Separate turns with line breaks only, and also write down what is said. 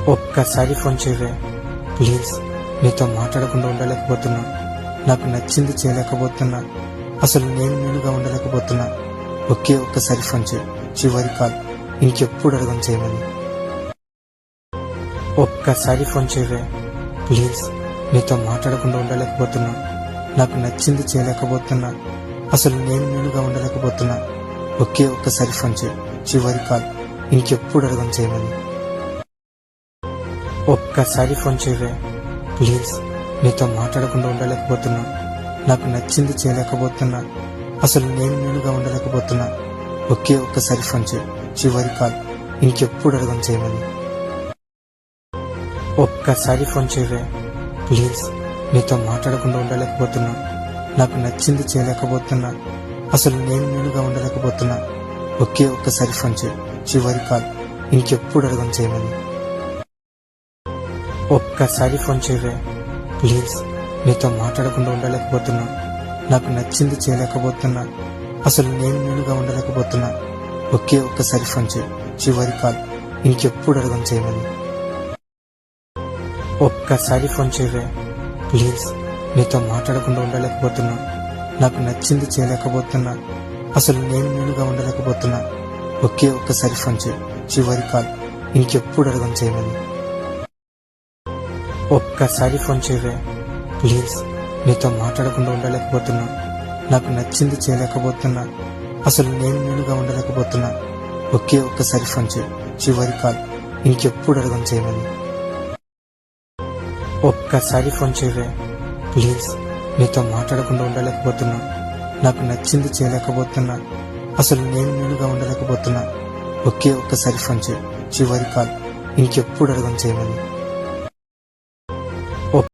ఒక్కసారి ఫోన్ చేయవే ప్లీజ్. నీతో మాట్లాడకుండా ఉండలేకపోతున్నా. నాకు నచ్చింది చేయలేకపోతున్నా. అసలు నేనుగా ఉండలేకపోతున్నా. ఒకే ఒక్కసారి ఫోన్ చేయి. చివరి కాల్. ఇంకెప్పుడు అడగం చేయమని. ఒక్కసారి ఫోన్ చేయవే ప్లీజ్. నీతో మాట్లాడకుండా ఉండలేకపోతున్నా. నాకు నచ్చింది చేయలేకపోతున్నా. అసలు నేనుగా ఉండలేకపోతున్నా. ఒకే ఒక్కసారి ఫోన్ చేయి. చివరి కాల్. ఇంకెప్పుడు అడగం చేయమని. ఒక్కసారి ఫోన్ చేయవే ప్లీజ్. నీతో మాట్లాడకుండా ఉండలేకపోతున్నా. నాకు నచ్చింది చేయలేకపోతున్నా. అసలు నేనుగా ఉండలేకపోతున్నా. ఒకే ఒక్కసారి ఫోన్ చేయి. చివరి కాల్. ఇంకెప్పుడు అడగం చేయమని. ఒక్కసారి ఫోన్ చేయవే ప్లీజ్. నీతో మాట్లాడకుండా ఉండలేకపోతున్నా. నాకు నచ్చింది చేయలేకపోతున్నా. అసలు నేనుగా ఉండలేకపోతున్నా. ఒకే ఒక్కసారి ఫోన్ చేయి. చివరి కాల్. ఇంకెప్పుడు అడగం చేయమని. ఒక్కసారి ఫోన్ చేయవే ప్లీజ్. నీతో మాట్లాడకుండా ఉండలేకపోతున్నా. నాకు నచ్చింది చేయలేకపోతున్నా. అసలు నేనుగా ఉండలేకపోతున్నా. ఒకే ఒక్కసారి ఫోన్ చేయి. చివరి కాల్. ఇంకెప్పుడు అడగం చేయమని. ఒక్కసారి ఫోన్ చేయవే ప్లీజ్. నీతో మాట్లాడకుండా ఉండలేకపోతున్నా. నాకు నచ్చింది చేయలేకపోతున్నా. అసలు నేనుగా ఉండలేకపోతున్నా. ఒకే ఒక్కసారి ఫోన్ చేయి. చివరి కాల్. ఇంకెప్పుడు అడగం చేయమని. ఒక్కసారి ఫోన్ చేయవే ప్లీజ్. నీతో మాట్లాడకుండా ఉండలేకపోతున్నా. నాకు నచ్చింది చేయలేకపోతున్నా. అసలు నేనుగా ఉండలేకపోతున్నా. ఒకే ఒక్కసారి ఫోన్ చేయి. చివరి కాల్. ఇంకెప్పుడు అడగం చేయమని. ఒక్కసారి ఫోన్ చేయవే ప్లీజ్. నీతో మాట్లాడకుండా ఉండలేకపోతున్నా. నాకు నచ్చింది చేయలేకపోతున్నా. అసలు నేనుగా ఉండలేకపోతున్నా. ఒకే ఒక్కసారి ఫోన్ చేయి. చివరి కాల్. ఇంకెప్పుడు అడగం చేయమని.